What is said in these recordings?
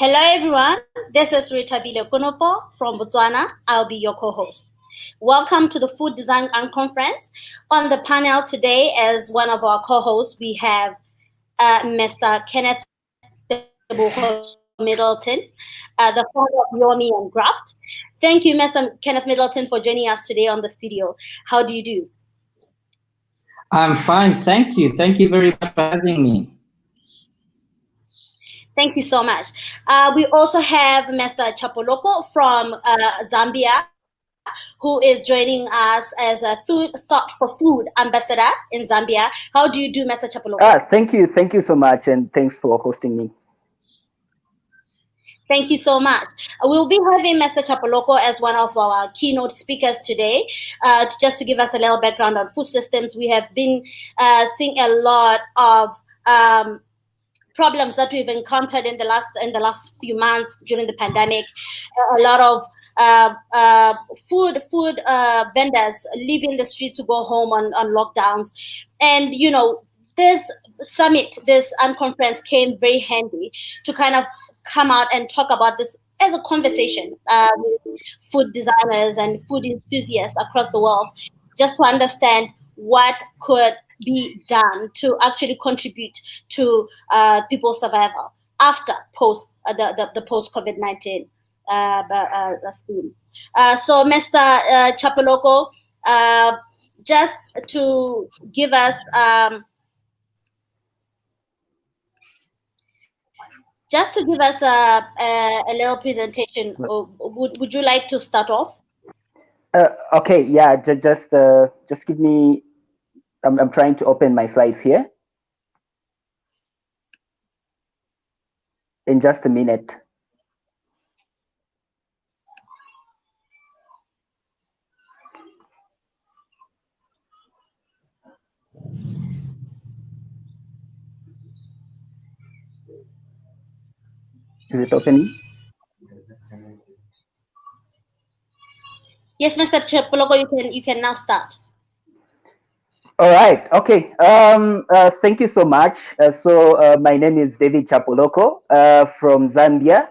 Hello everyone, this is Rethabile Konopo from Botswana. I'll be your co-host. Welcome to the Food Design Conference. On the panel today as one of our co-hosts, we have Mr. Kenneth Middleton, the founder of Yomi and Graft. Thank you, Mr. Kenneth Middleton, for joining us today on the studio. How do you do? I'm fine, thank you. Thank you very much for having me. Thank you so much. We also have Mr. Chapoloko from Zambia, who is joining us as a Thought for Food ambassador in Zambia. How do you do, Mr. Chapoloko? Thank you so much, and thanks for hosting me. Thank you so much. We'll be having Mr. Chapoloko as one of our keynote speakers today. Just to give us a little background on food systems, we have been seeing a lot of problems that we've encountered in the last few months during the pandemic. A lot of food vendors leaving the streets to go home on lockdowns, and this summit, this unconference came very handy to kind of come out and talk about this as a conversation with food designers and food enthusiasts across the world, just to understand what could be done to actually contribute to people's survival after the post COVID-19 scheme. So, Mr. Chapoloko, just to give us a little presentation, would you like to start off? Okay, yeah, just give me. I'm trying to open my slides here. In just a minute. Is it opening? Yes, Mr. Chapoloko, you can now start. All right. Okay. Thank you so much. My name is David Chapoloko from Zambia.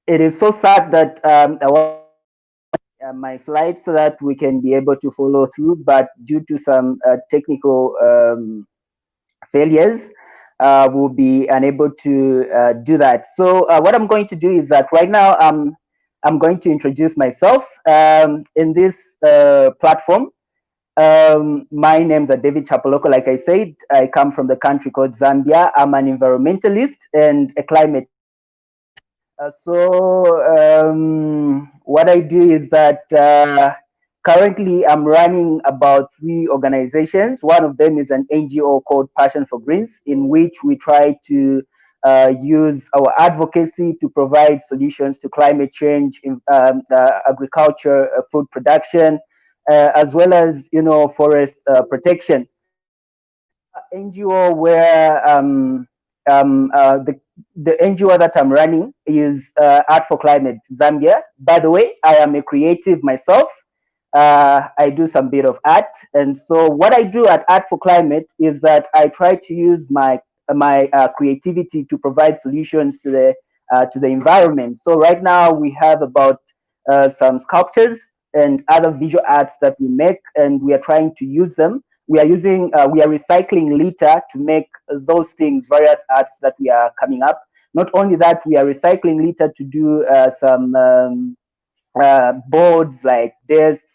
It is so sad that I want my slides so that we can be able to follow through, but due to some technical failures, we'll be unable to do that. So what I'm going to do is that right now I'm going to introduce myself in this platform. My name's David Chapoloko. Like I said, I come from the country called Zambia. I'm an environmentalist and a climate. What I do is that currently I'm running about 3 organizations. One of them is an NGO called Passion for Greens, in which we try to use our advocacy to provide solutions to climate change, in agriculture, food production, as well as forest protection. NGO where the NGO that I'm running is Art for Climate Zambia. By the way, I am a creative myself. I do some bit of art, and so what I do at Art for Climate is that I try to use my creativity to provide solutions to the environment. So right now we have about some sculptures and other visual arts that we make, and we are trying to use them. We are recycling litter to make those things, various arts that we are coming up. Not only that, we are recycling litter to do some boards like desks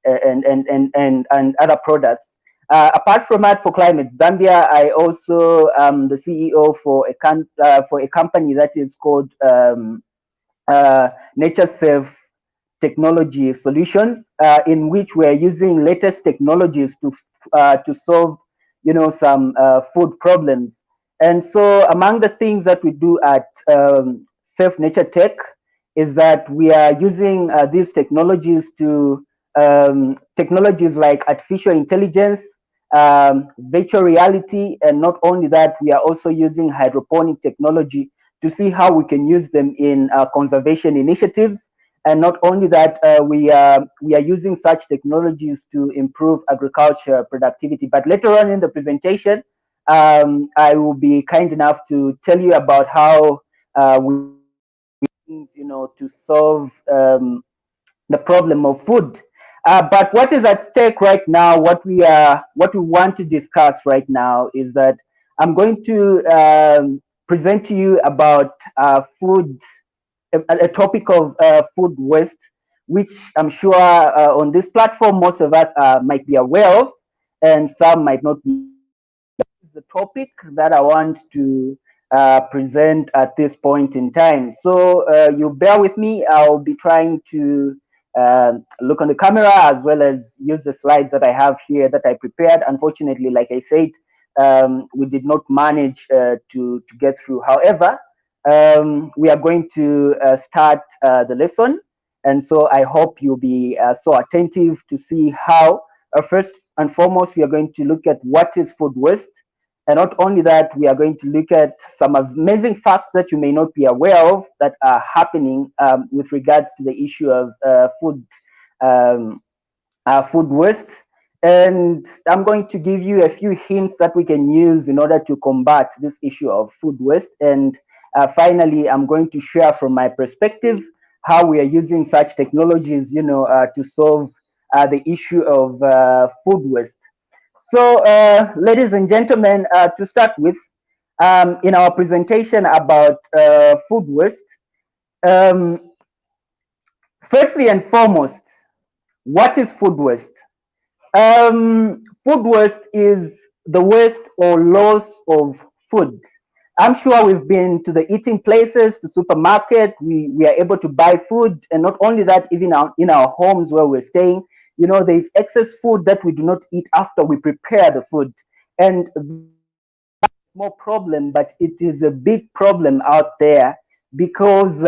and other products. Apart from Art for Climate Zambia, I also am the CEO for a company that is called Nature Safe Technology Solutions, in which we are using latest technologies to solve some food problems. And so among the things that we do at Safe Nature Tech is that we are using these technologies to technologies like artificial intelligence, virtual reality, and not only that, we are also using hydroponic technology to see how we can use them in conservation initiatives. And not only that, we are using such technologies to improve agriculture productivity. But later on in the presentation, I will be kind enough to tell you about how we, to solve the problem of food. But what is at stake right now, what we want to discuss right now is that I'm going to present to you about food, a topic of food waste, which I'm sure on this platform most of us might be aware of, and some might not be. The topic that I want to present at this point in time. So you bear with me. I'll be trying to look on the camera as well as use the slides that I have here that I prepared. Unfortunately, like I said, we did not manage to get through. However, we are going to start the lesson. And so I hope you'll be so attentive to see how, first and foremost, we are going to look at what is food waste. And not only that, we are going to look at some amazing facts that you may not be aware of that are happening with regards to the issue of um, food waste. And I'm going to give you a few hints that we can use in order to combat this issue of food waste. And finally, I'm going to share from my perspective how we are using such technologies, to solve the issue of food waste. So, ladies and gentlemen, to start with, in our presentation about food waste, um, firstly and foremost, what is food waste? Food waste is the waste or loss of food. I'm sure we've been to the eating places, to supermarket. We are able to buy food, and not only that, even in our homes where we're staying, there's excess food that we do not eat after we prepare the food, and small problem, but it is a big problem out there because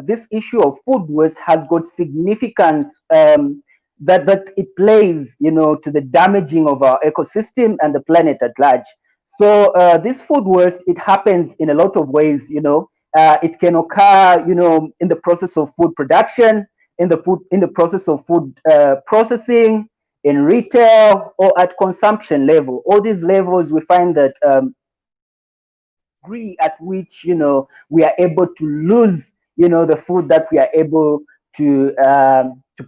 this issue of food waste has got significance that it plays, to the damaging of our ecosystem and the planet at large. So this food waste, it happens in a lot of ways. It can occur, in the process of food production, in the process of food processing, in retail, or at consumption level. All these levels, we find that degree at which we are able to lose the food that we are able to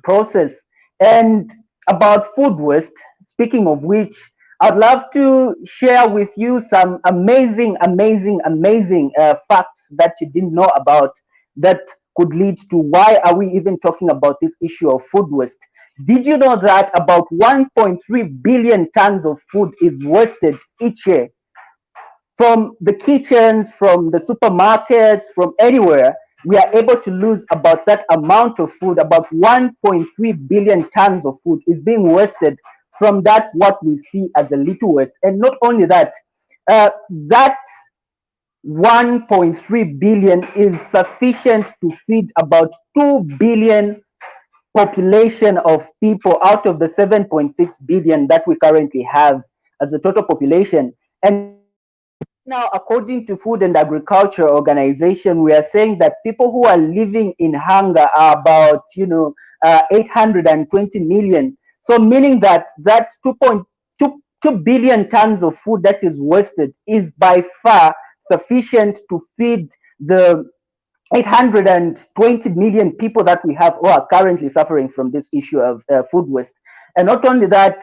process. And about food waste, speaking of which, I'd love to share with you some amazing facts that you didn't know about that could lead to why are we even talking about this issue of food waste. Did you know that about 1.3 billion tons of food is wasted each year? From the kitchens, from the supermarkets, from anywhere, we are able to lose about that amount of food. About 1.3 billion tons of food is being wasted from that, what we see as a little waste. And not only that, that 1.3 billion is sufficient to feed about 2 billion population of people out of the 7.6 billion that we currently have as the total population. And now, according to Food and Agriculture Organization, we are saying that people who are living in hunger are about, 820 million. So meaning that 2.2 billion tons of food that is wasted is by far sufficient to feed the 820 million people that we have who are currently suffering from this issue of food waste. And not only that,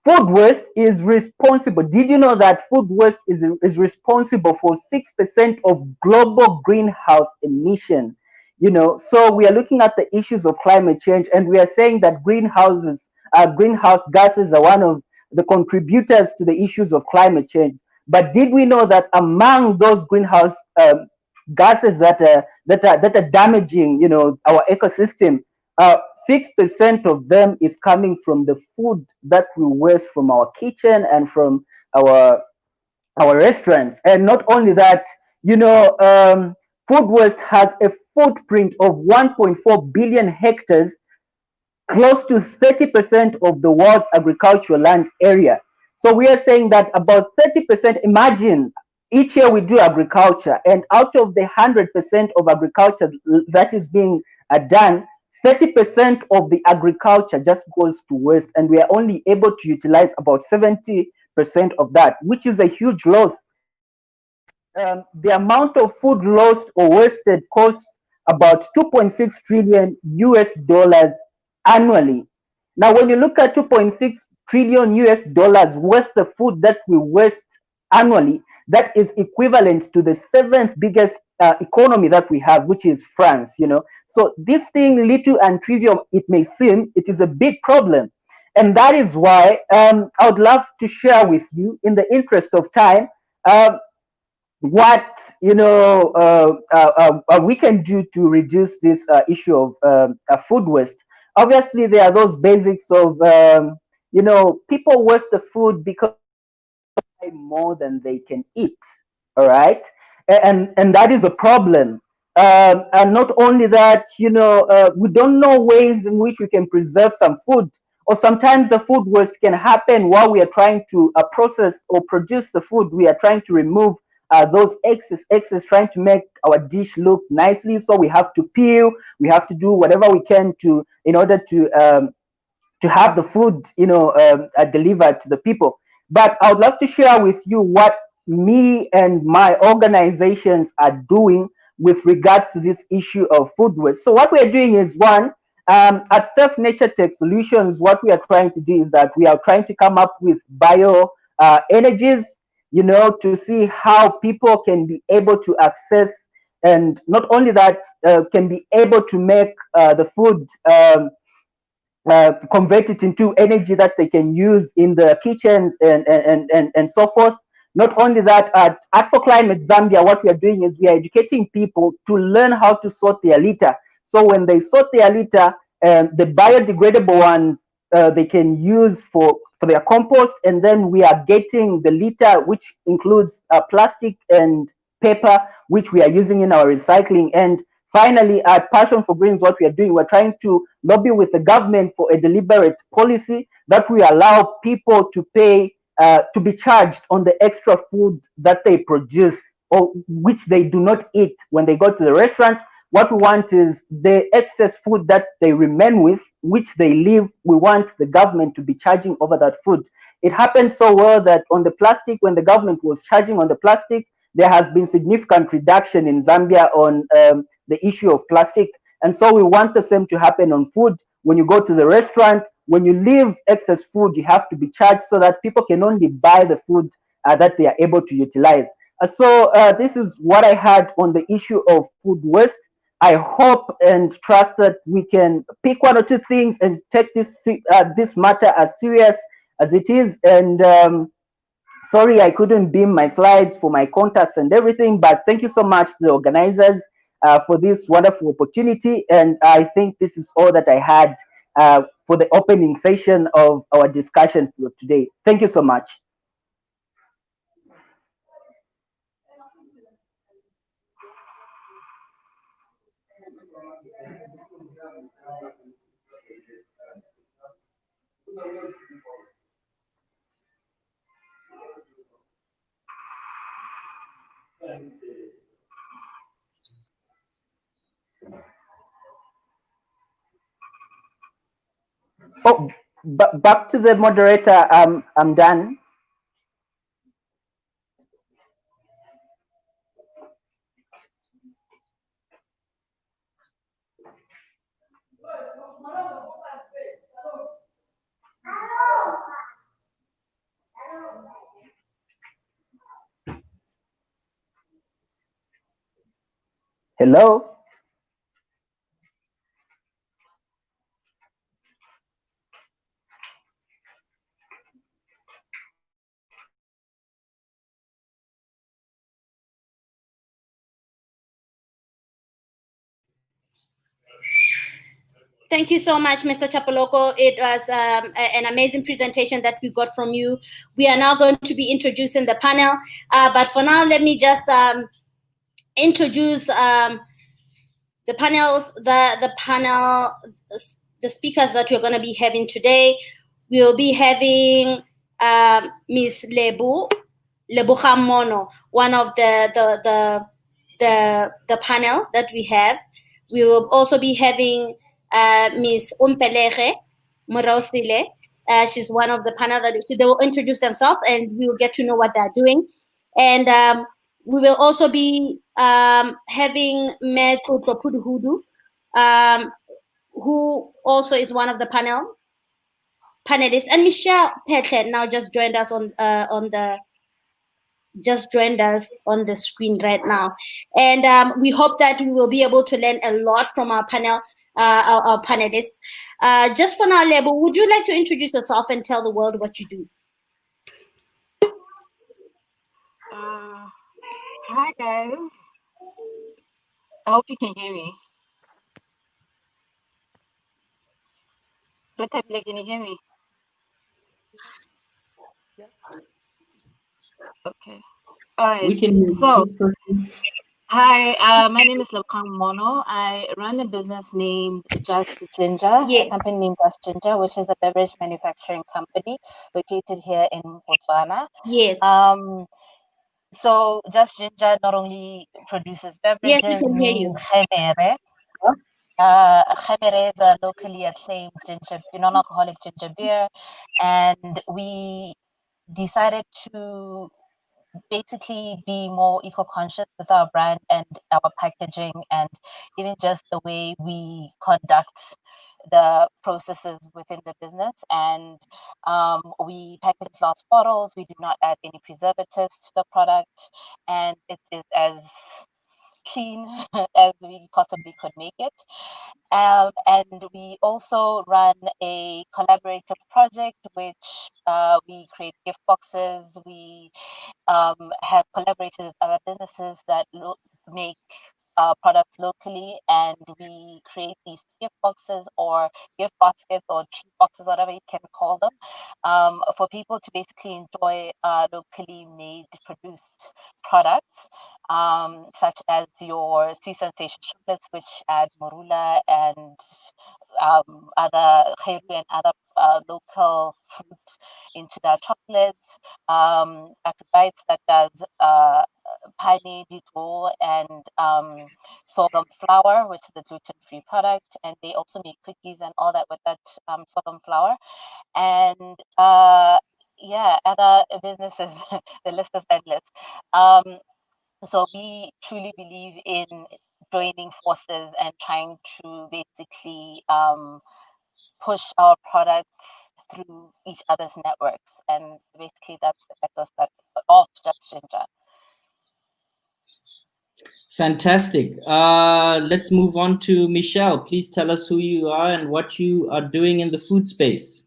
food waste is responsible. Did you know that food waste is responsible for 6% of global greenhouse emission? So we are looking at the issues of climate change, and we are saying that greenhouse gases are one of the contributors to the issues of climate change. But did we know that among those greenhouse gases that are damaging, our ecosystem, 6% of them is coming from the food that we waste from our kitchen and from our restaurants. And not only that, food waste has a footprint of 1.4 billion hectares, close to 30% of the world's agricultural land area. So we are saying that about 30%, imagine each year we do agriculture, and out of the 100% of agriculture that is being done, 30% of the agriculture just goes to waste, and we are only able to utilize about 70% of that, which is a huge loss. The amount of food lost or wasted costs about 2.6 trillion US dollars annually. Now, when you look at 2.6 trillion US dollars worth of food that we waste annually, that is equivalent to the seventh biggest economy that we have, which is France. So this thing, little and trivial it may seem, it is a big problem, and that is why I would love to share with you, in the interest of time, what we can do to reduce this issue of food waste. Obviously, there are those basics of people waste the food because they buy more than they can eat. All right, and that is a problem. And not only that, we don't know ways in which we can preserve some food, or sometimes the food waste can happen while we are trying to process or produce the food. We are trying to remove those excess, trying to make our dish look nicely. So we have to peel, we have to do whatever we can in order to have the food, delivered to the people. But I would love to share with you what me and my organizations are doing with regards to this issue of food waste. So what we are doing is, one, at Self Nature Tech Solutions, what we are trying to do is that we are trying to come up with bio energies, to see how people can be able to access, and not only that, can be able to make the food, convert it into energy that they can use in the kitchens and so forth. Not only that, at For Climate Zambia, what we are doing is we are educating people to learn how to sort their litter. So when they sort their litter, the biodegradable ones they can use for their compost, and then we are getting the litter, which includes plastic and paper, which we are using in our recycling. And finally, at Passion for Greens, what we are doing, we're trying to lobby with the government for a deliberate policy that we allow people to pay, to be charged on the extra food that they produce, or which they do not eat when they go to the restaurant. What we want is the excess food that they remain with, which they leave, we want the government to be charging over that food. It happened so well that on the plastic, when the government was charging on the plastic, there has been significant reduction in Zambia on the issue of plastic. And so we want the same to happen on food. When you go to the restaurant, when you leave excess food, you have to be charged, so that people can only buy the food that they are able to utilize. So this is what I had on the issue of food waste. I hope and trust that we can pick one or two things and take this matter as serious as it is. And sorry, I couldn't beam my slides for my contacts and everything, but thank you so much to the organizers for this wonderful opportunity. And I think this is all that I had for the opening session of our discussion for today. Thank you so much. Oh, back to the moderator. I'm done. Hello. Thank you so much, Mr. Chapoloko. It was an amazing presentation that we got from you. We are now going to be introducing the panel. But for now, let me just introduce the panels, the speakers that we're going to be having today. We'll be having Miss Lebogang Mono, one of the panel that we have. We will also be having Miss Umpelege Morosile. She's one of the panel that they will introduce themselves, and we will get to know what they're doing. And we will also be having Meku Topuduhudu, who also is one of the panelists, and Michelle Petlet now just joined us on the screen right now. And we hope that we will be able to learn a lot from our our panelists. Just for now, Lebo, would you like to introduce yourself and tell the world what you do? Hi guys. I hope you can hear me. Rethabile, can you hear me? Okay. All right. We can. So, hi. My name is Lokang Mono. I run a business named Just Ginger, Yes. a company named Just Ginger, which is a beverage manufacturing company located here in Botswana. Yes. So Just Ginger not only produces beverages, yes, we can hear you. Khemere. Khemere is a locally acclaimed non-alcoholic ginger beer, and we decided to basically be more eco-conscious with our brand and our packaging, and even just the way we conduct the processes within the business. And we package glass bottles. We do not add any preservatives to the product, and it is as clean as we possibly could make it. And we also run a collaborative project, which we create gift boxes. We have collaborated with other businesses that make products locally, and we create these gift boxes or gift baskets or treat boxes, whatever you can call them, for people to basically enjoy locally made, produced products, such as your Sweet Sensation chocolates, which add morula and other khairu and other local fruits into their chocolates. After Bites that does pani dito and sorghum flour, which is a gluten-free product, and they also make cookies and all that with that sorghum flour. And yeah, other businesses, the list is endless. So we truly believe in joining forces and trying to basically push our products through each other's networks, and basically that's the ethos of Just Ginger. Fantastic. Let's move on to Michelle. Please tell us who you are and what you are doing in the food space.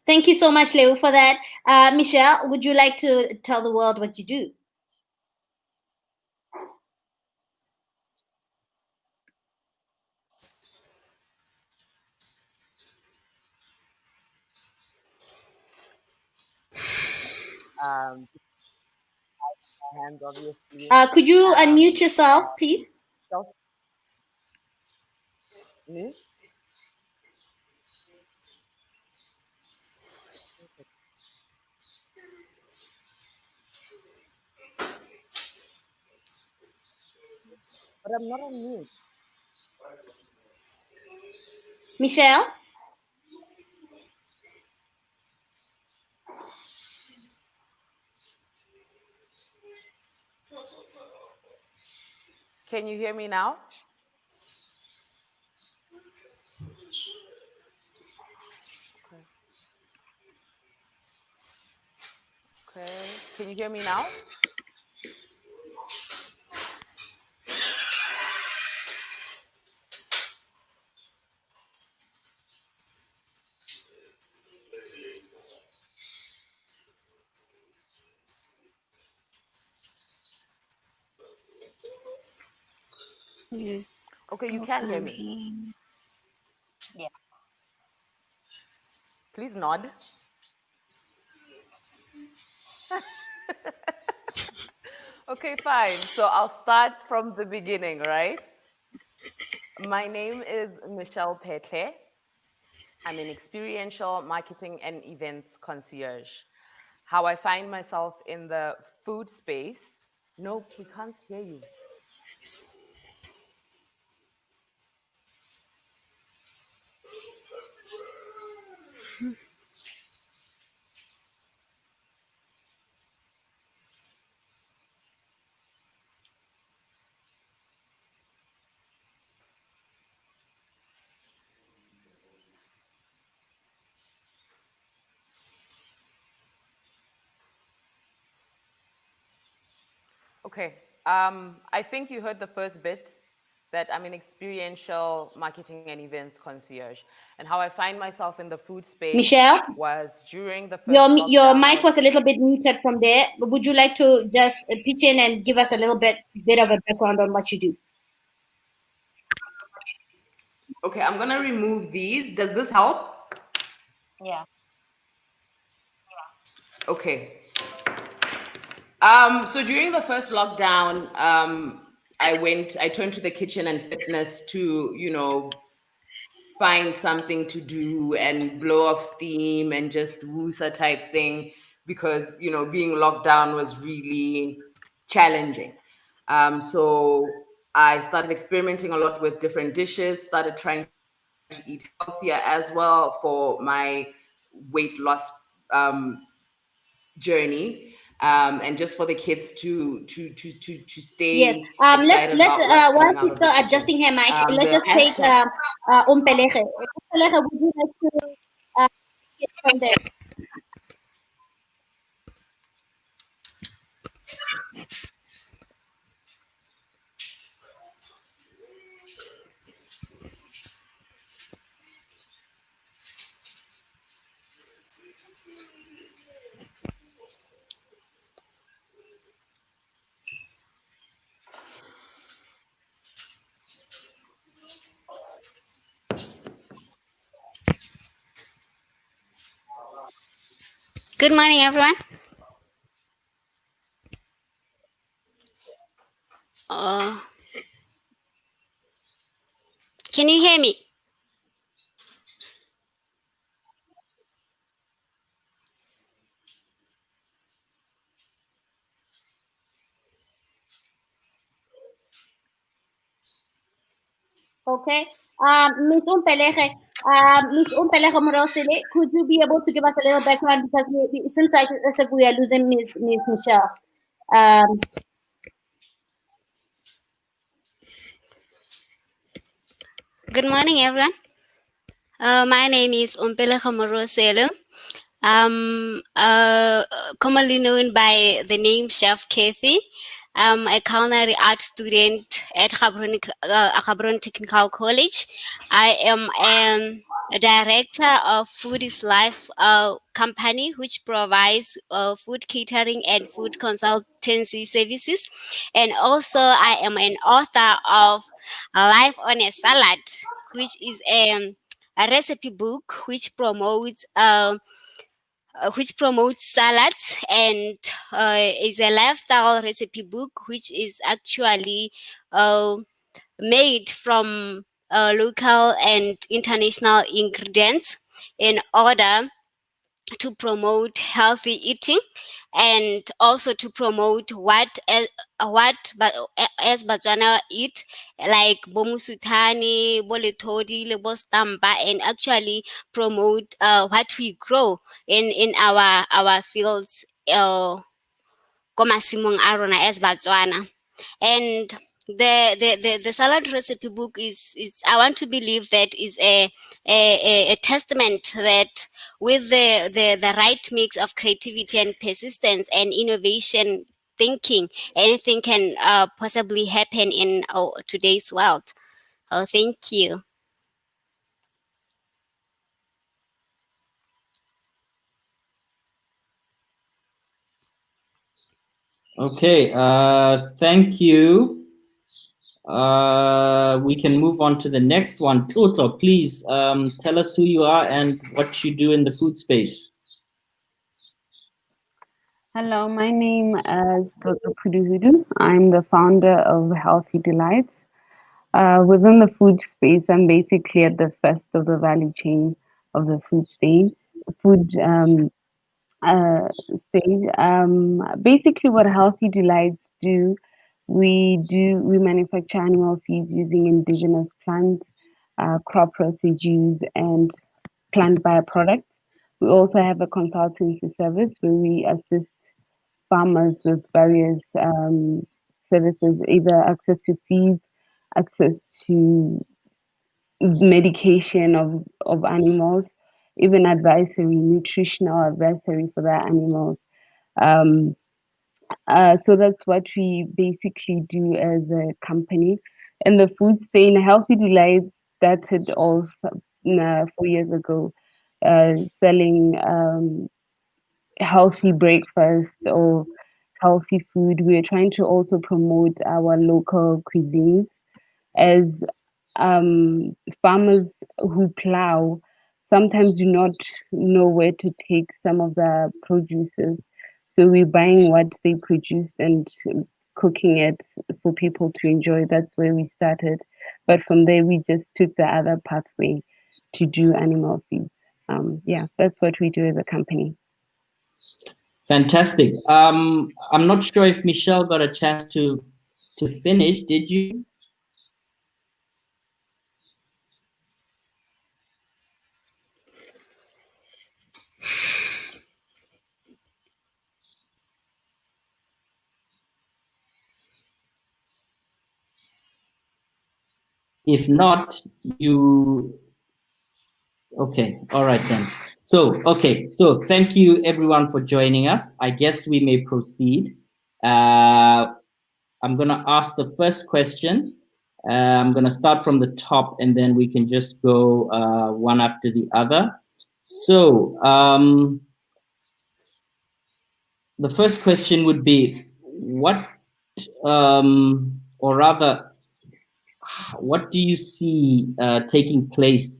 Thank you so much, Leo, for that. Michelle, would you like to tell the world what you do? Hands, obviously. Could you unmute yourself, please? Me? But I'm not on mute. Michelle? Can you hear me now? Okay. Can you hear me now? Okay, you can hear me. Yeah. Please nod. Okay, fine. So I'll start from the beginning, right? My name is Michelle Petle. I'm an experiential marketing and events concierge. How I find myself in the food space. Nope, we can't hear you. Okay. I think you heard the first bit that I'm an experiential marketing and events concierge. And how I find myself in the food space Michelle, was during the first your lockdown. mic was a little bit muted from there. Would you like to just pitch in and give us a little bit of a background on what you do? Okay, I'm gonna remove these. Does this help? Yeah. Okay. So during the first lockdown, I turned to the kitchen and fitness to, find something to do and blow off steam and just woosa type thing because, being locked down was really challenging. So I started experimenting a lot with different dishes, started trying to eat healthier as well for my weight loss journey, and just for the kids to stay Yes. excited Let's about what's while coming out she's of the still kitchen. adjusting her mic, let's The just take hashtag. Umpelege. Umpelege, would you like to get from there? Good morning, everyone. Uh, can you hear me? Okay. Miss Umpelege Morosile, could you be able to give us a little background because it seems like as if we are losing Miss Michelle. Um, Good morning, everyone. My name is Umpele Komoroselo. Commonly known by the name Chef Kathy. I'm a culinary art student at Gaborone Technical College. I am a director of Food is Life company, which provides food catering and food consultancy services. And also, I am an author of Life on a Salad, which is a recipe book which promotes salads and is a lifestyle recipe book which is actually uh, made from local and international ingredients in order to promote healthy eating and also to promote as Batswana eat, like bomusutani, bolitodi, lebostampa, and actually promote what we grow in our fields, ko masimong a rona as Batswana. And the salad recipe book is I want to believe that is a testament that with the right mix of creativity and persistence and innovation thinking, anything can possibly happen in today's world. Oh, thank you. Okay, thank you. We can move on to the next one. Toto, please tell us who you are and what you do in the food space. Hello, my name is Toto Puduhudu. I'm the founder of Healthy Delights. Within the food space, I'm basically at the first of the value chain of the food stage. Food stage. Basically, what Healthy Delights do, we manufacture animal feeds using indigenous plants, crop residues, and plant byproducts. We also have a consultancy service where we assist farmers with various services, either access to feeds, access to medication of animals, even advisory, nutritional advisory for their animals. Um, so that's what we basically do as a company. In the food space, Healthy Delight started off 4 years ago, selling healthy breakfast or healthy food. We are trying to also promote our local cuisines as farmers who plow sometimes do not know where to take some of the produces. So we're buying what they produce and cooking it for people to enjoy. That's where we started. But from there, we just took the other pathway to do animal feeds. Yeah, that's what we do as a company. Fantastic. I'm not sure if Michelle got a chance to finish. Did you? If not, you... Okay, all right then. So, okay, so thank you everyone for joining us. I guess we may proceed. I'm gonna ask the first question. I'm gonna start from the top and then we can just go one after the other. So, the first question would be, what, or rather, what do you see taking place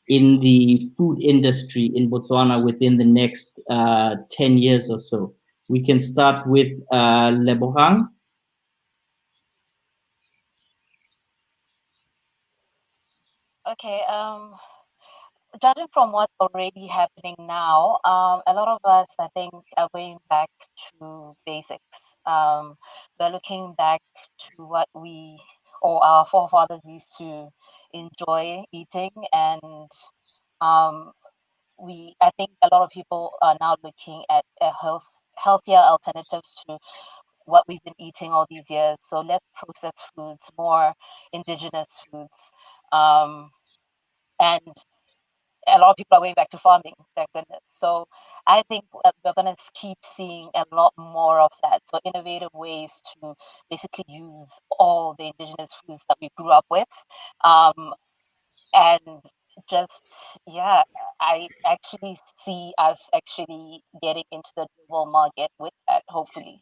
in the food industry in Botswana within the next 10 years or so? We can start with Lebohang. Okay, judging from what's already happening now, a lot of us, I think, are going back to basics. We're looking back to what we or our forefathers used to enjoy eating, and I think a lot of people are now looking at healthier alternatives to what we've been eating all these years. So less processed foods, more indigenous foods, and a lot of people are going back to farming, thank goodness. So I think we're going to keep seeing a lot more of that. So innovative ways to basically use all the indigenous foods that we grew up with. And just, yeah, I actually see us actually getting into the global market with that, hopefully.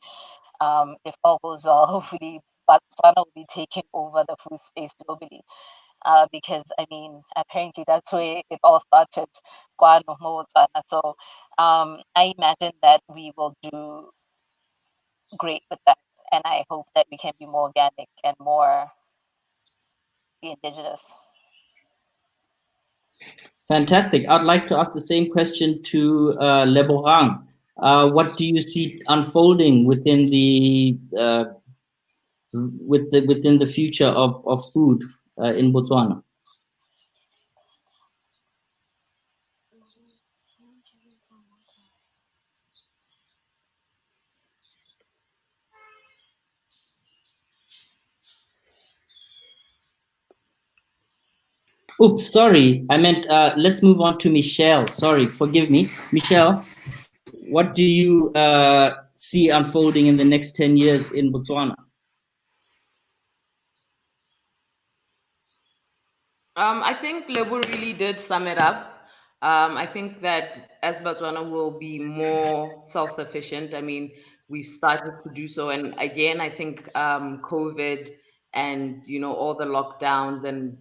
If all goes well, hopefully, Botswana will be taking over the food space globally. Because I mean, apparently that's where it all started. So I imagine that we will do great with that, and I hope that we can be more organic and more indigenous. Fantastic. I'd like to ask the same question to Lebohang. What do you see unfolding within the within the future of food in Botswana? Oops, sorry. I meant let's move on to Michelle. Sorry, forgive me. Michelle, what do you see unfolding in the next 10 years in Botswana? I think Lebo really did sum it up. I think that as Botswana will be more self-sufficient, I mean, we've started to do so. And again, I think COVID and all the lockdowns and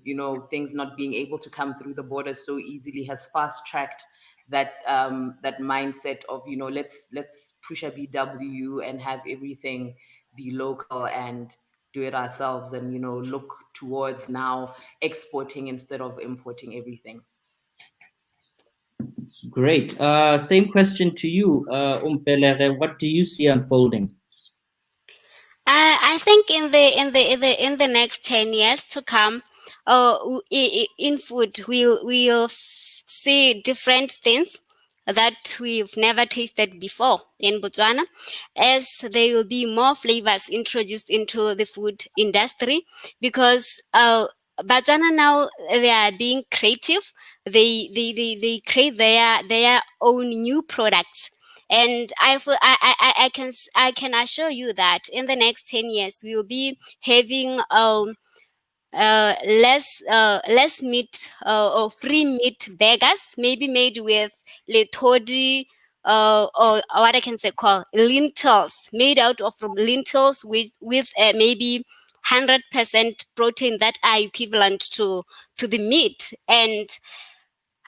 things not being able to come through the borders so easily has fast tracked that that mindset of let's push a BW and have everything be local and do it ourselves, and look towards now exporting instead of importing everything. Great. Same question to you, Umpelere. What do you see unfolding? I think in the next 10 years to come, in food we'll see different things that we've never tasted before in Botswana, as there will be more flavors introduced into the food industry, because Botswana now, they are being creative. They create their own new products, and I can assure you that in the next 10 years we'll be having less meat, or free meat burgers, maybe made with lethodi, or what I can say called lentils, made out of from lentils with maybe 100% protein that are equivalent to the meat. And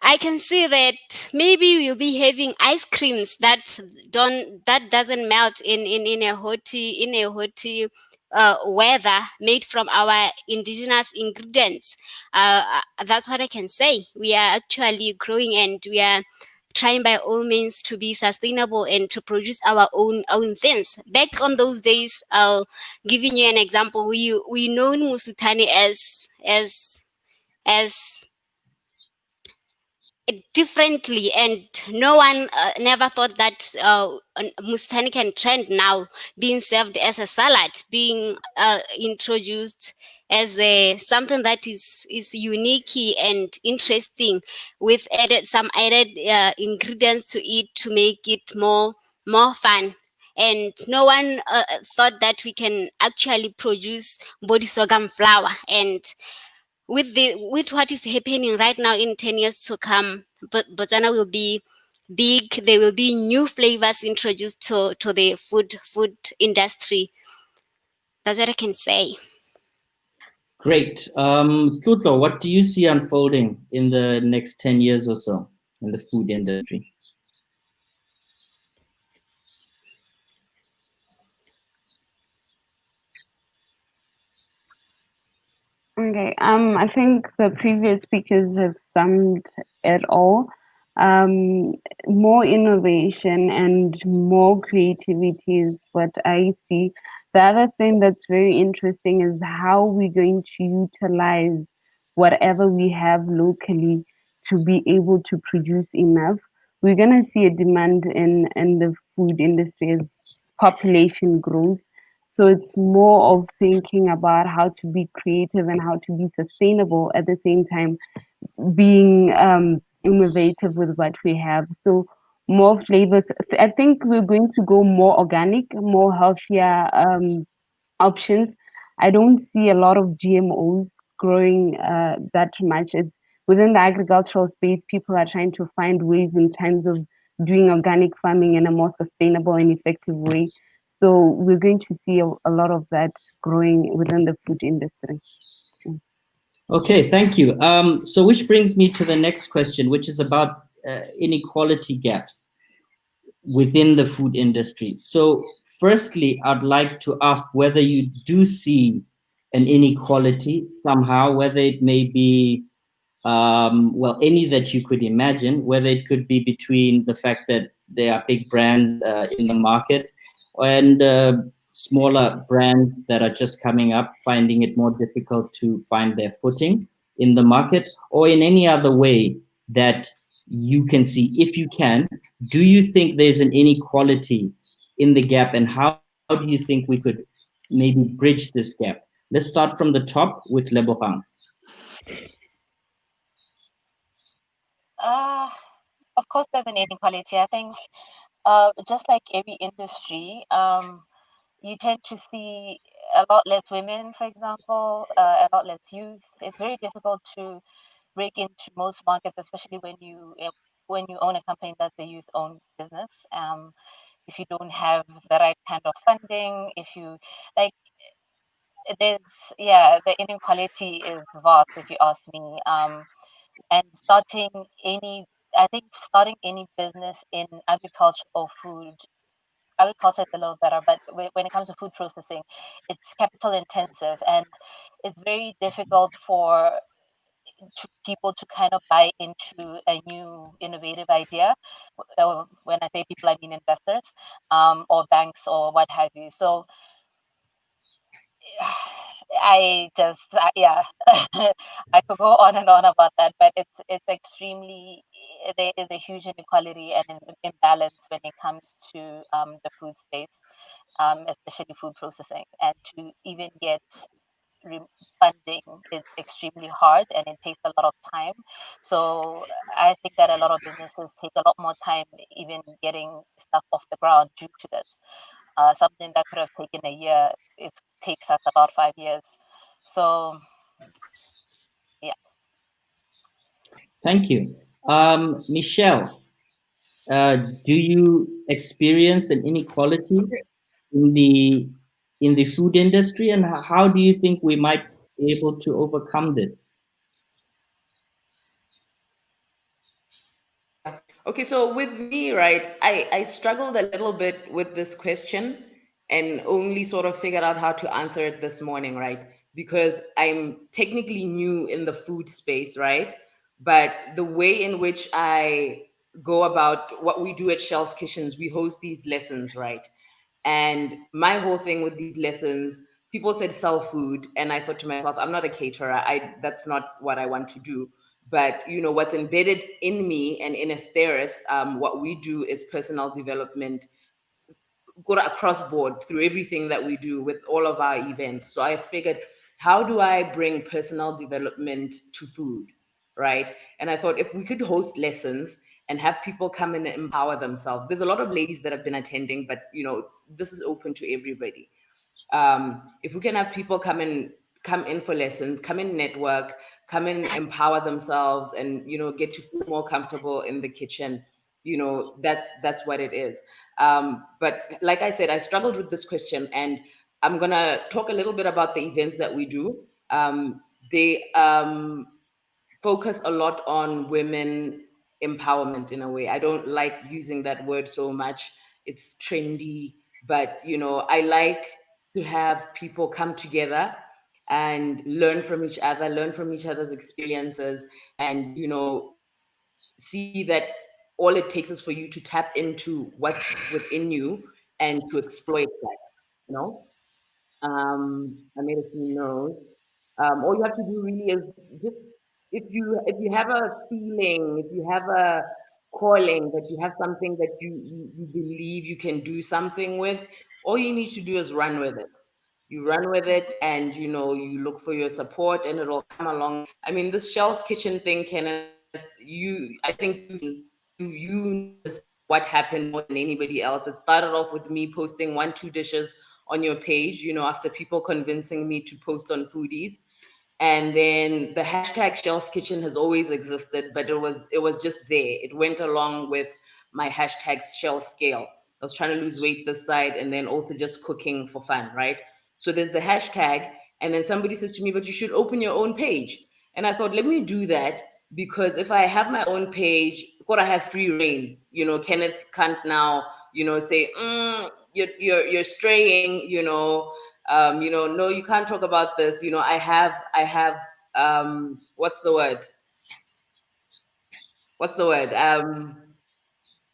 I can see that maybe we'll be having ice creams that doesn't melt in a hot weather, made from our indigenous ingredients. That's what I can say. We are actually growing, and we are trying by all means to be sustainable and to produce our own things. Back on those days, giving you an example, we known Musutani as differently, and no one never thought that mustani can trend now, being served as a salad, being introduced as something that is unique and interesting, with some added ingredients to it to make it more fun. And no one thought that we can actually produce body sorghum flour. And with what is happening right now, in 10 years to come, Botswana will be big. There will be new flavors introduced to the food industry. That's what I can say. Great. Tlotlo, what do you see unfolding in the next 10 years or so in the food industry? Okay. I think the previous speakers have summed it all. More innovation and more creativity is what I see. The other thing that's very interesting is how we're going to utilize whatever we have locally to be able to produce enough. We're going to see a demand in the food industry as population grows. So it's more of thinking about how to be creative and how to be sustainable, at the same time being innovative with what we have. So more flavors. I think we're going to go more organic, more healthier options. I don't see a lot of GMOs growing that much. It's within the agricultural space, people are trying to find ways in terms of doing organic farming in a more sustainable and effective way. So we're going to see a lot of that growing within the food industry. Okay, thank you. So which brings me to the next question, which is about inequality gaps within the food industry. So firstly, I'd like to ask whether you do see an inequality somehow, whether it may be, well, any that you could imagine, whether it could be between the fact that there are big brands in the market and smaller brands that are just coming up, finding it more difficult to find their footing in the market, or in any other way that you can see. If you can, do you think there's an inequality in the gap, and how do you think we could maybe bridge this gap? Let's start from the top with Lebogang. Of course, there's an inequality. I think, just like every industry, you tend to see a lot less women, for example, a lot less youth. It's very difficult to break into most markets, especially when you own a company that's a youth-owned business. If you don't have the right kind of funding, if you like, it is, yeah, the inequality is vast, if you ask me. And I think starting any business in agriculture or food, agriculture is a little better, but when it comes to food processing, it's capital intensive, and it's very difficult for people to kind of buy into a new innovative idea. When I say people, I mean investors, or banks or what have you. So yeah, I could go on and on about that, but it's extremely, there is a huge inequality and imbalance when it comes to the food space, especially food processing, and to even get funding is extremely hard and it takes a lot of time. So I think that a lot of businesses take a lot more time even getting stuff off the ground due to this. Something that could have taken a year, it takes us about 5 years. So yeah. Thank you. Michelle, do you experience an inequality in the food industry, and how do you think we might be able to overcome this? Okay, so with me, right, I struggled a little bit with this question and only sort of figured out how to answer it this morning, right? Because I'm technically new in the food space, right? But the way in which I go about what we do at Shell's Kitchens, we host these lessons, right? And my whole thing with these lessons, people said sell food, and I thought to myself, I'm not a caterer. That's not what I want to do. But you know what's embedded in me and in Asteris, what we do is personal development, go across board through everything that we do with all of our events. So I figured, how do I bring personal development to food, right? And I thought if we could host lessons and have people come in and empower themselves. There's a lot of ladies that have been attending, but you know, this is open to everybody. If we can have people come in for lessons, come in network, come in empower themselves, and you know get to feel more comfortable in the kitchen, you know that's what it is. But like I said, I struggled with this question, and I'm gonna talk a little bit about the events that we do. They focus a lot on women empowerment in a way. I don't like using that word so much. It's trendy, but you know, I like to have people come together and learn from each other, learn from each other's experiences, and you know, see that all it takes is for you to tap into what's within you and to exploit that, you know. I made a few notes. All you have to do really is just if you have a feeling, if you have a calling that you have something that you believe you can do something with, all you need to do is run with it. You run with it, and you know you look for your support, and it'll come along. I mean, this Shell's Kitchen thing, Kenneth. I think you noticed what happened more than anybody else. It started off with me posting 1-2 dishes on your page, you know, after people convincing me to post on foodies. And then the hashtag Shell's Kitchen has always existed, but it was just there. It went along with my hashtag Shell Scale. I was trying to lose weight this side and then also just cooking for fun, right? So there's the hashtag, and then somebody says to me, but you should open your own page. And I thought, let me do that, because if I have my own page, gotta have free reign. You know, Kenneth can't now, you know, say, you're straying, you know, no, you can't talk about this. You know, I have what's the word? What's the word?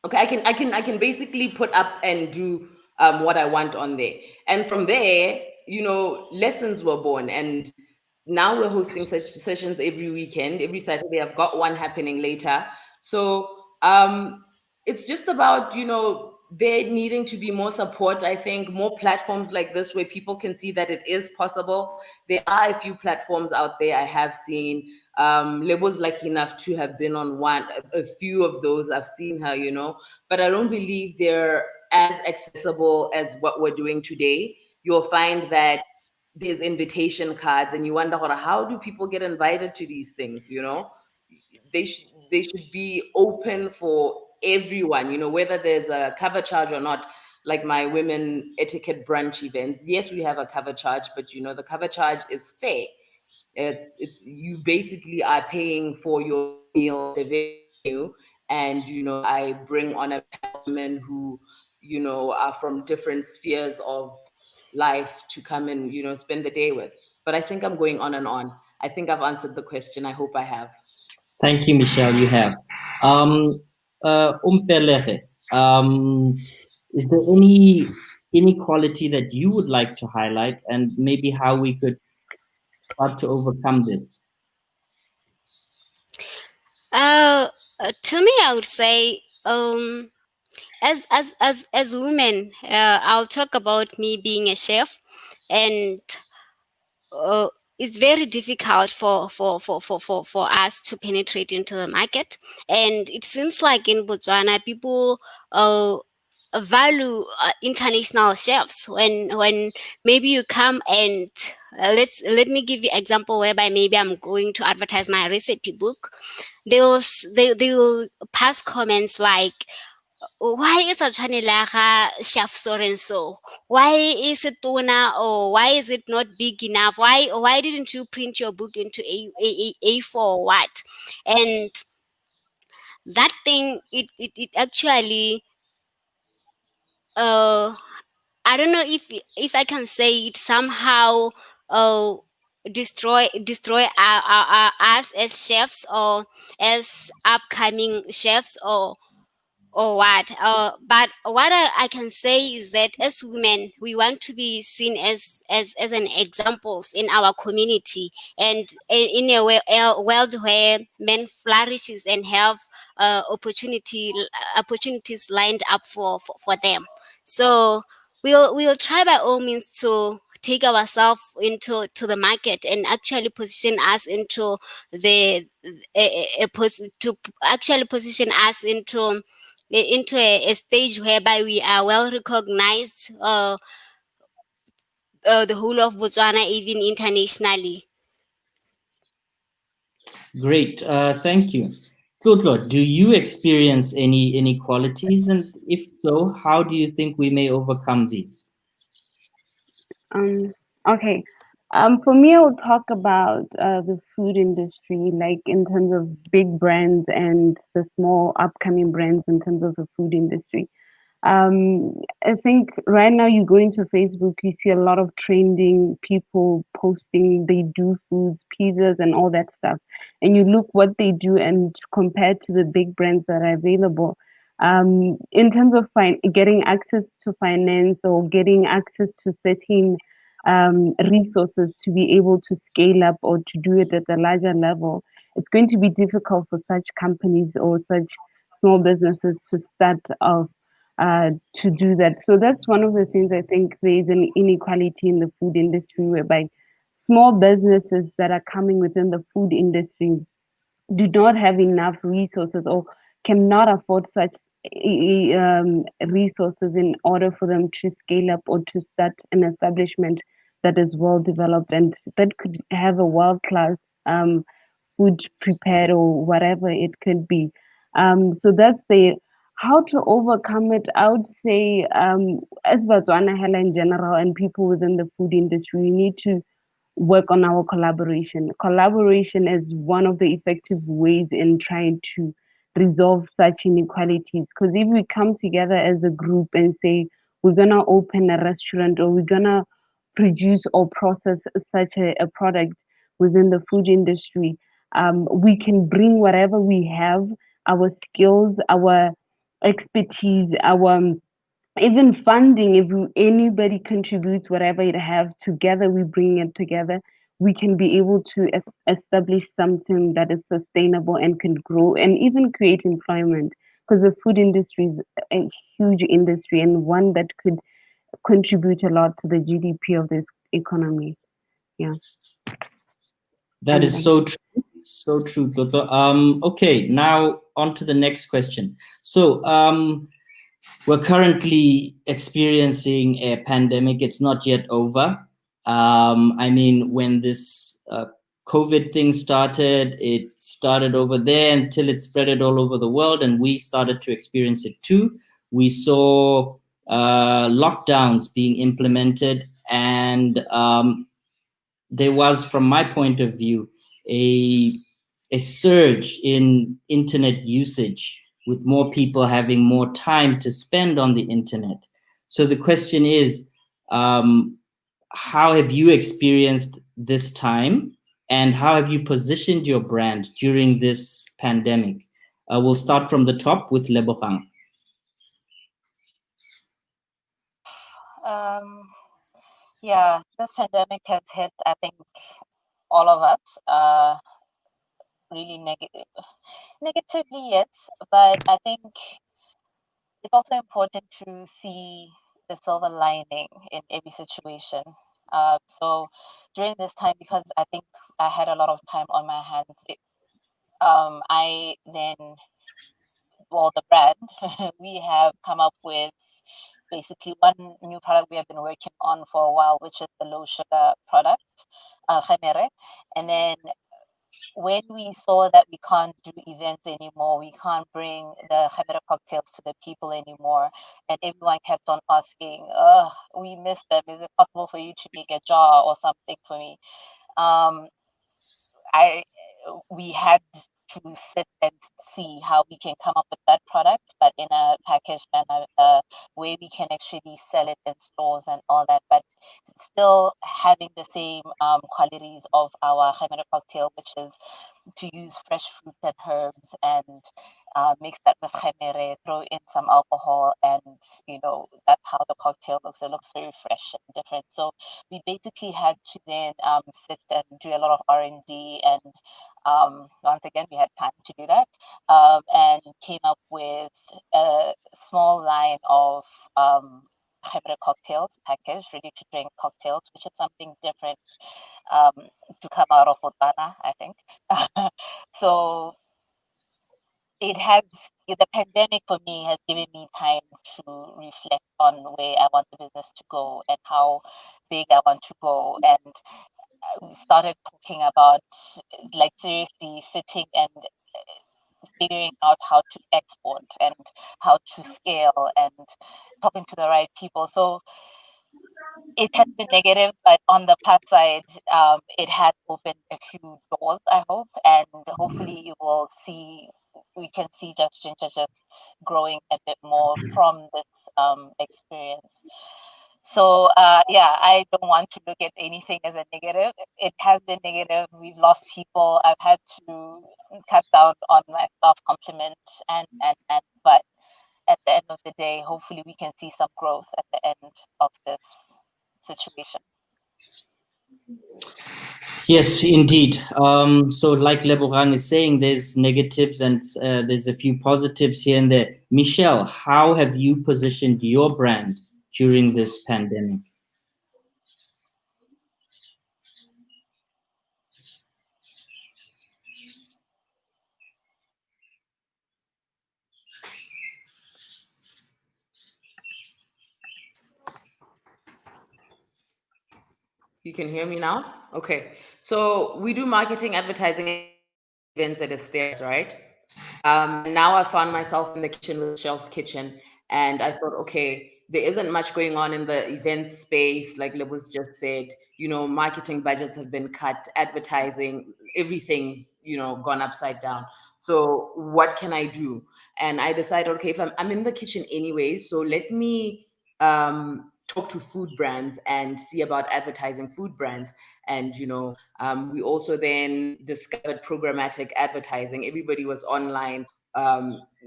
Okay, I can basically put up and do what I want on there. And from there, you know, lessons were born. And now we're hosting such sessions every weekend, every Saturday. I've got one happening later. So it's just about, you know, there needing to be more support. I think more platforms like this where people can see that it is possible. There are a few platforms out there I have seen. Lebo's lucky enough to have been on a few of those. I've seen her, you know, but I don't believe they're as accessible as what we're doing today. You'll find that there's invitation cards, and you wonder, how do people get invited to these things? You know, they should be open for everyone. You know, whether there's a cover charge or not. like my women etiquette brunch events, yes, we have a cover charge, but you know, the cover charge is fair. It's you basically are paying for your meal at the venue, and you know, I bring on a panel of women who, you know, are from different spheres of life to come and, you know, spend the day with. But I think I'm going on and on. I think I've answered the question. I hope I have. Thank you, Michelle. You have. Umpelege, is there any inequality that you would like to highlight, and maybe how we could start to overcome this? To me, I would say, as women, I'll talk about me being a chef, and it's very difficult for us to penetrate into the market. And it seems like in Botswana, people value international chefs. When maybe you come and let me give you example whereby maybe I'm going to advertise my recipe book. They will pass comments like, why is a tshwanela chef so and so? Why is it tuna, or why is it not big enough? Why didn't you print your book into A4 or what? And that thing, it actually, I don't know if I can say it somehow, uh destroy us as chefs, or as upcoming chefs, or what. But what I can say is that as women, we want to be seen as an examples in our community, and in a world where men flourishes and have opportunities lined up for them. So we'll try by all means to take ourselves to the market, and actually position us into the to actually position us into a stage whereby we are well recognized, the whole of Botswana, even internationally. Great, thank you. Tlotlo, do you experience any inequalities? And if so, how do you think we may overcome these? Okay. For me, I'll talk about the food industry, like in terms of big brands and the small upcoming brands in terms of the food industry. I think right now you go into Facebook, you see a lot of trending people posting, they do foods, pizzas, and all that stuff. And you look what they do and compared to the big brands that are available. In terms of getting access to finance or getting access to certain resources to be able to scale up or to do it at a larger level, it's going to be difficult for such companies or such small businesses to start off to do that. So that's one of the things. I think there is an inequality in the food industry whereby small businesses that are coming within the food industry do not have enough resources or cannot afford such resources in order for them to scale up or to start an establishment that is well developed and that could have a world class food prepared or whatever it could be. So that's the how to overcome it. I would say, as Botswana Hela in general and people within the food industry, we need to work on our collaboration. Collaboration is one of the effective ways in trying to resolve such inequalities. Because if we come together as a group and say we're gonna open a restaurant or we're gonna produce or process such a product within the food industry, we can bring whatever we have, our skills, our expertise, our even funding. If anybody contributes whatever it have together, we bring it together, we can be able to establish something that is sustainable and can grow and even create employment, because the food industry is a huge industry and one that could contribute a lot to the GDP of this economy. Yeah. That is so true. So true, Tlotlo. Okay, now on to the next question. So we're currently experiencing a pandemic. It's not yet over. I mean, when this COVID thing started, it started over there until it spread it all over the world, and we started to experience it too. We saw lockdowns being implemented, and there was, from my point of view, a surge in internet usage, with more people having more time to spend on the internet. So the question is, how have you experienced this time, and how have you positioned your brand during this pandemic? We'll start from the top with Lebogang. Yeah, this pandemic has hit, I think, all of us really negatively, yes, but I think it's also important to see the silver lining in every situation. So during this time, because I think I had a lot of time on my hands, I then, well, the brand, we have come up with basically one new product we have been working on for a while, which is the low sugar product, Kgemere. And then when we saw that we can't do events anymore, we can't bring the Kgemere cocktails to the people anymore, and everyone kept on asking, we miss them. Is it possible for you to make a jar or something for me? We had to sit and see how we can come up with that product, but in a packaged manner, where we can actually sell it in stores and all that, but still having the same qualities of our Kgemere cocktail, which is to use fresh fruit and herbs and mix that with Kgemere, throw in some alcohol, and that's how the cocktail looks. It looks very fresh and different. So we basically had to then sit and do a lot of R&D, and once again we had time to do that, and came up with a small line of Kgemere cocktails, packaged ready to drink cocktails, which is something different to come out of Botswana, I think. So the pandemic for me has given me time to reflect on where I want the business to go and how big I want to go. And we started talking about, like, seriously sitting and figuring out how to export and how to scale and talking to the right people. So it has been negative, but on the plus side, it has opened a few doors, I hope, and hopefully we can see Just Ginger just growing a bit more from this experience. So yeah, I don't want to look at anything as a negative. It has been negative. We've lost people. I've had to cut down on my staff complement, but at the end of the day, hopefully we can see some growth at the end of this situation. Yes, indeed. So like Lebogang is saying, there's negatives and there's a few positives here and there. Michelle, how have you positioned your brand during this pandemic? You can hear me now? Okay. So we do marketing, advertising, events at Estairs, right? Now I found myself in the kitchen with Shell's Kitchen, and I thought, okay, there isn't much going on in the event space, like Lebus just said. Marketing budgets have been cut, advertising, everything's gone upside down. So what can I do? And I decided, okay, if I'm in the kitchen anyway, so let me talk to food brands and see about advertising food brands. And we also then discovered programmatic advertising. Everybody was online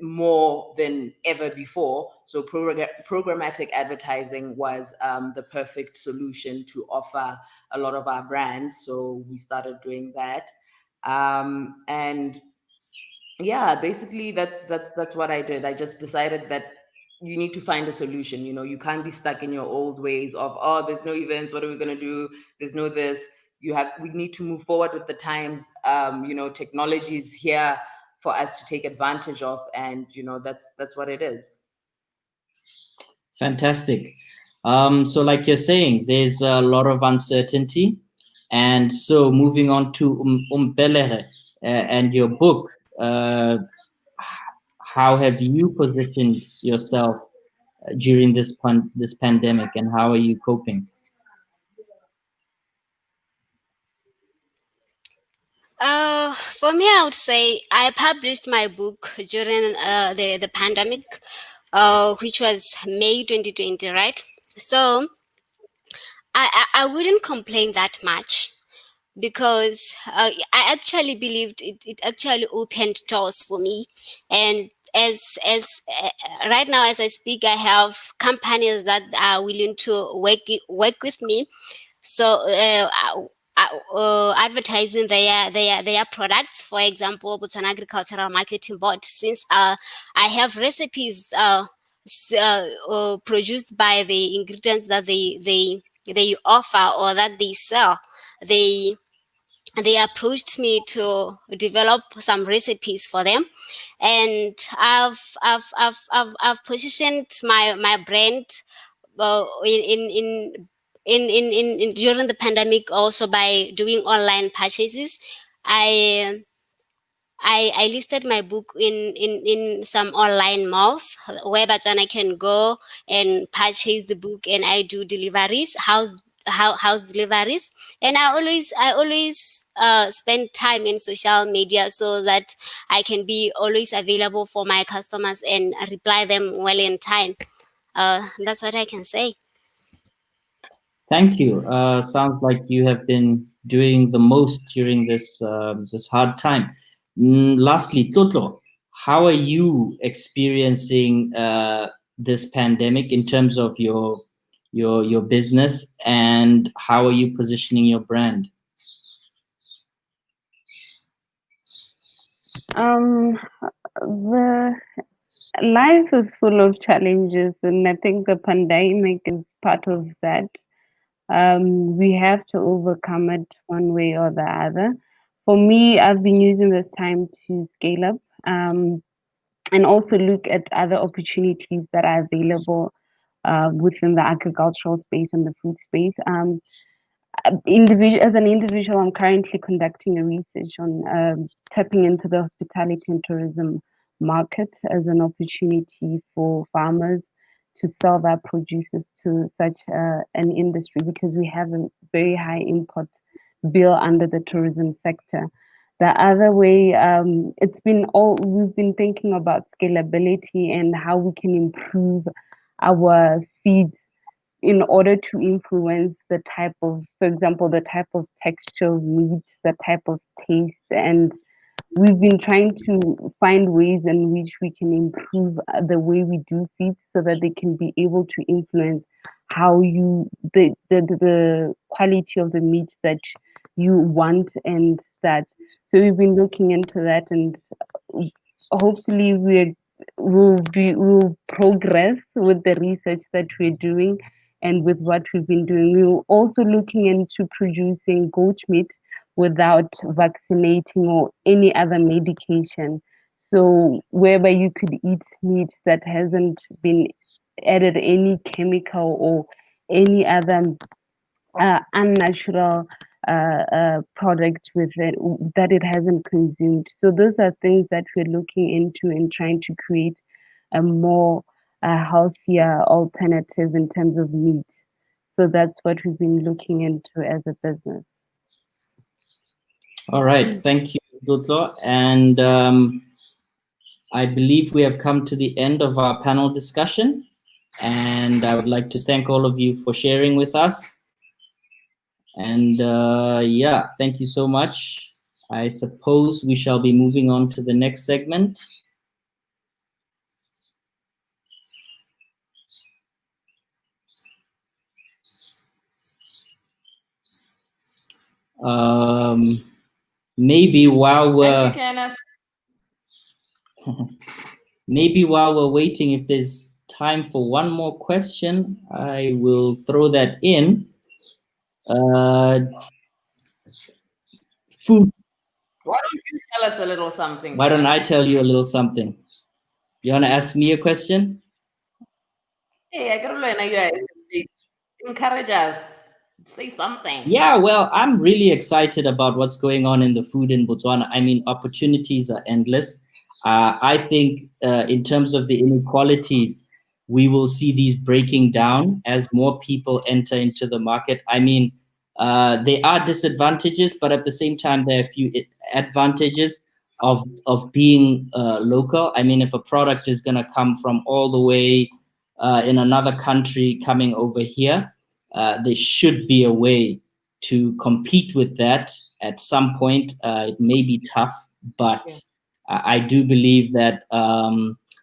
more than ever before, so programmatic advertising was the perfect solution to offer a lot of our brands. So we started doing that, and yeah, basically that's what I did. I just decided that you need to find a solution. You can't be stuck in your old ways of, oh, there's no events, what are we going to do, there's no this. We need to move forward with the times. Technology is here for us to take advantage of, and that's what it is. Fantastic. So like you're saying, there's a lot of uncertainty, and so moving on to Umpelere and your book, how have you positioned yourself during this pandemic, and how are you coping? For me, I would say I published my book during the pandemic, which was May 2020, right? So I wouldn't complain that much, because I actually believed it actually opened doors for me. And as right now as I speak, I have companies that are willing to work with me. So advertising their products. For example, Botswana Agricultural Marketing Board, since I have recipes produced by the ingredients that they offer or that they sell. They approached me to develop some recipes for them, and I've positioned my brand in during the pandemic also by doing online purchases. I listed my book in some online malls where I can go and purchase the book, and I do deliveries, house deliveries. And I always spend time in social media so that I can be always available for my customers and reply them well in time. That's what I can say. Thank you. Sounds like you have been doing the most during this this hard time. Lastly, Tlotlo, how are you experiencing this pandemic in terms of your business, and how are you positioning your brand? The life is full of challenges, and I think the pandemic is part of that. We have to overcome it one way or the other. For me, I've been using this time to scale up, and also look at other opportunities that are available within the agricultural space and the food space. As an individual, I'm currently conducting a research on tapping into the hospitality and tourism market as an opportunity for farmers to sell their produces to such an industry, because we have a very high import bill under the tourism sector. The other way, we've been thinking about scalability and how we can improve our feeds in order to influence the type of, for example, the type of texture of meat, the type of taste. And we've been trying to find ways in which we can improve the way we do feed so that they can be able to influence how the quality of the meat that you want and that. So we've been looking into that, and hopefully we'll progress with the research that we're doing and with what we've been doing. We're also looking into producing goat meat without vaccinating or any other medication. So whereby you could eat meat that hasn't been added any chemical or any other unnatural product with it that it hasn't consumed. So those are things that we're looking into and trying to create a more healthier alternative in terms of meat. So that's what we've been looking into as a business. All right, thank you, Tlotlo. And I believe we have come to the end of our panel discussion, and I would like to thank all of you for sharing with us. And yeah, thank you so much. I suppose we shall be moving on to the next segment. Maybe while we're Kenneth. maybe while we're waiting, if there's time for one more question, I will throw that in. Food. Why don't you tell us a little something? Why don't I tell you a little something? You want to ask me a question? Hey, I got to learn. You encourage us. Say something. Yeah, well, I'm really excited about what's going on in the food in Botswana. I mean, opportunities are endless. I think in terms of the inequalities, we will see these breaking down as more people enter into the market. I mean, there are disadvantages, but at the same time, there are a few advantages of being local. I mean, if a product is going to come from all the way in another country coming over here, there should be a way to compete with that at some point. It may be tough, but I do believe that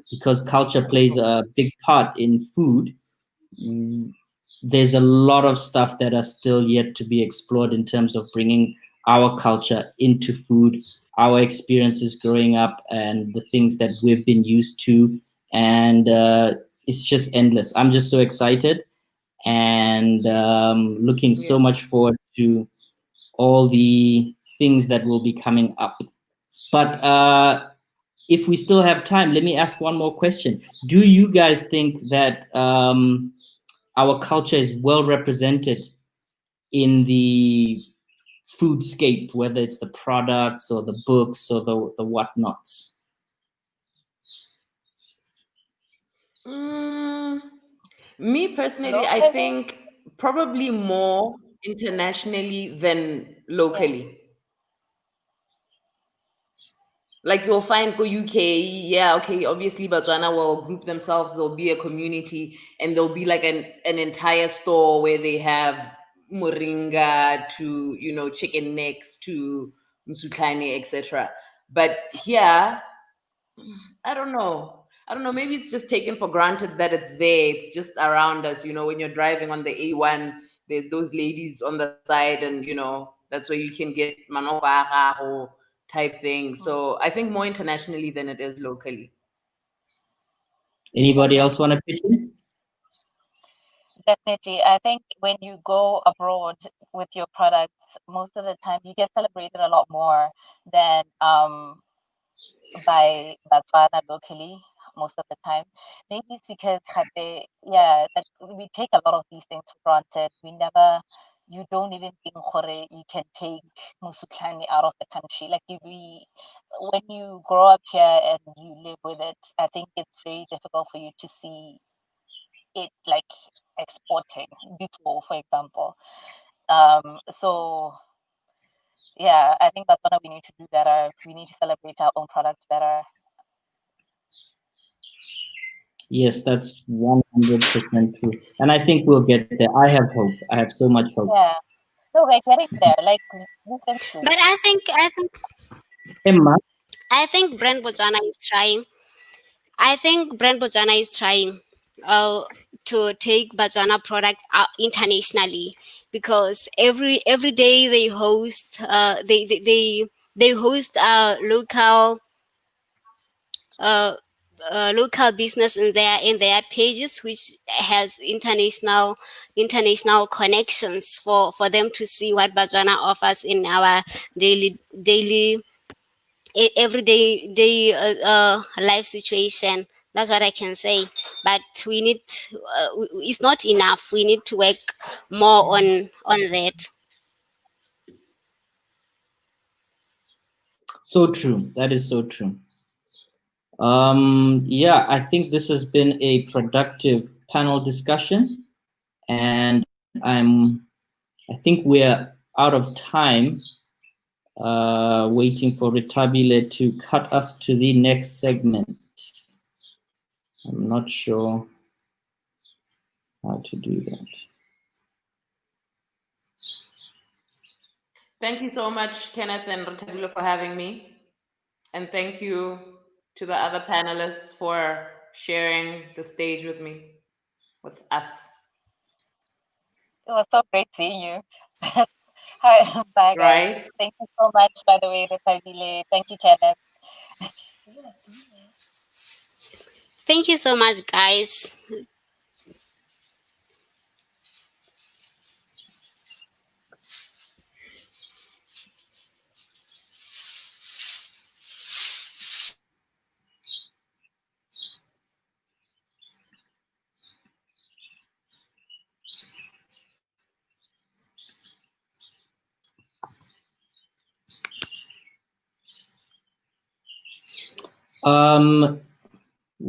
because culture plays a big part in food, there's a lot of stuff that are still yet to be explored in terms of bringing our culture into food, our experiences growing up, and the things that we've been used to. And it's just endless. I'm just so excited and looking so much forward to all the things that will be coming up. But if we still have time, let me ask one more question. Do you guys think that our culture is well represented in the foodscape, whether it's the products or the books or the whatnots? Me personally, I think probably more internationally than locally. Like you'll find go UK, yeah, okay, obviously Botswana will group themselves, there'll be a community, and there'll be like an entire store where they have moringa to, you know, chicken necks to msuklane, etc. But here, I don't know. Maybe it's just taken for granted that it's there. It's just around us. You know, when you're driving on the A1, there's those ladies on the side, and you know, that's where you can get manobaha type thing. So I think more internationally than it is locally. Anybody else want to pitch in? Definitely. I think when you go abroad with your products, most of the time you get celebrated a lot more than by Botswana locally most of the time. Maybe it's because like we take a lot of these things for granted. You don't even think you can take Musuklani out of the country. Like when you grow up here and you live with it, I think it's very difficult for you to see it like exporting before, for example. So yeah, I think that's what we need to do better. We need to celebrate our own products better. Yes, that's 100% true. And I think we'll get there. I have hope. I have so much hope. Yeah. No, we're getting there. Like, But I think Emma? I think Brand Botswana is trying. I think Brand Botswana is trying to take Botswana products out internationally, because every day they host they host local business in their pages, which has international connections for them to see what Botswana offers in our daily everyday life situation. That's what I can say. But we need it's not enough. We need to work more on that. So true. That is so true. Yeah, I think this has been a productive panel discussion, and I think we're out of time. Waiting for Rethabile to cut us to the next segment. I'm not sure how to do that. Thank you so much, Kenneth and Rethabile, for having me. And thank you to the other panelists for sharing the stage with us. It was so great seeing you. Hi, bye guys. Right? Thank you so much, by the way, Rethabile. Thank you, Kenneth. Thank you so much, guys.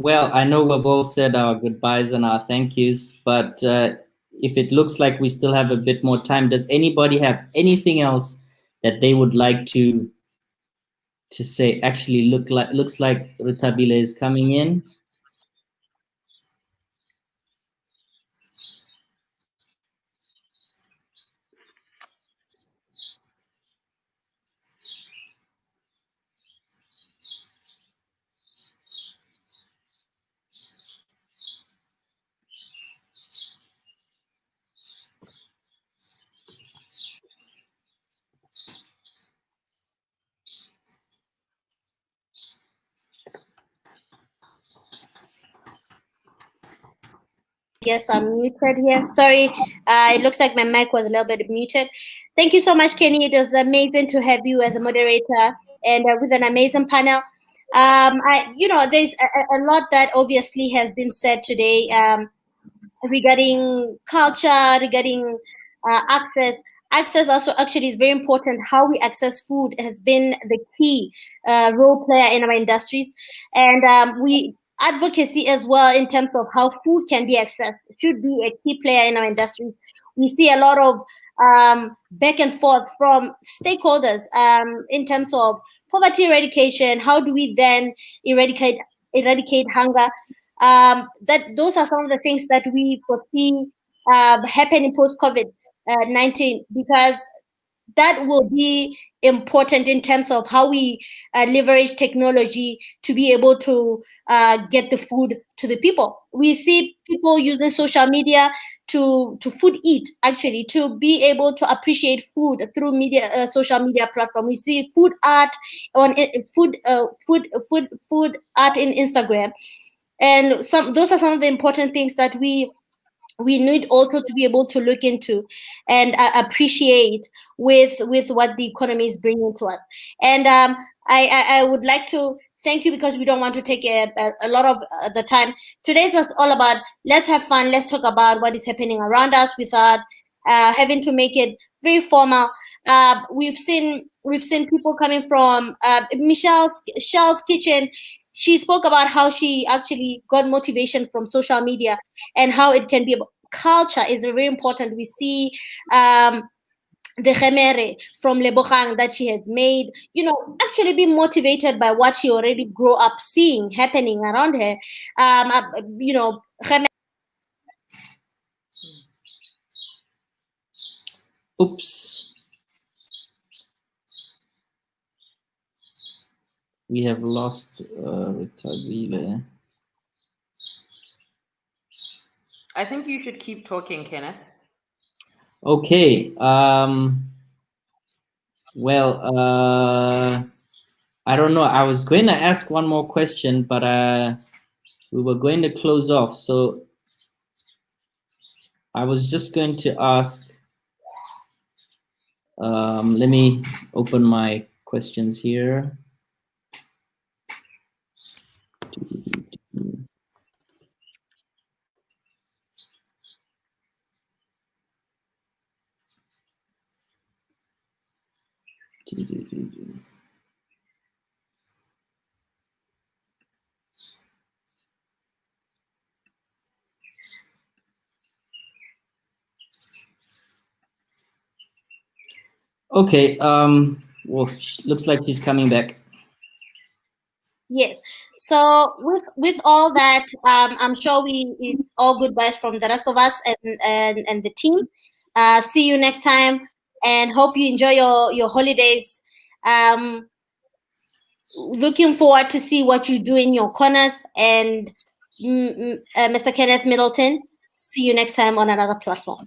Well, I know we've all said our goodbyes and our thank yous, but if it looks like we still have a bit more time, does anybody have anything else that they would like to say? Actually, looks like Rethabile is coming in. Yes, I'm muted here. Sorry, it looks like my mic was a little bit muted. Thank you so much, Kenny. It was amazing to have you as a moderator and with an amazing panel. There's a lot that obviously has been said today regarding culture, regarding access. Access also actually is very important. How we access food has been the key role player in our industries, and we advocacy as well in terms of how food can be accessed should be a key player in our industry. We see a lot of back and forth from stakeholders in terms of poverty eradication. How do we then eradicate hunger? That those are some of the things that we foresee happening post COVID-19, because that will be important in terms of how we leverage technology to be able to get the food to the people. We see people using social media to food eat, actually, to be able to appreciate food through media, social media platform. We see food art on food art in Instagram, and those are some of the important things that we need also to be able to look into and appreciate with what the economy is bringing to us. And I would like to thank you, because we don't want to take a lot of the time. Today's was all about let's have fun, let's talk about what is happening around us without having to make it very formal. We've seen people coming from Shell's Kitchen. She spoke about how she actually got motivation from social media and how it can be about culture is very important. We see the khemere from Lebogang that she has made, actually be motivated by what she already grew up seeing happening around her. Khemere. Oops. We have lost Rethabile. I think you should keep talking, Kenneth. Okay. Well, I don't know. I was going to ask one more question, but we were going to close off. So I was just going to ask, let me open my questions here. Okay, well, looks like she's coming back. Yes. So with all that, I'm sure it's all goodbyes from the rest of us and the team. See you next time, and hope you enjoy your holidays. Looking forward to see what you do in your corners. And Mr. Kenneth Middleton, see you next time on another platform.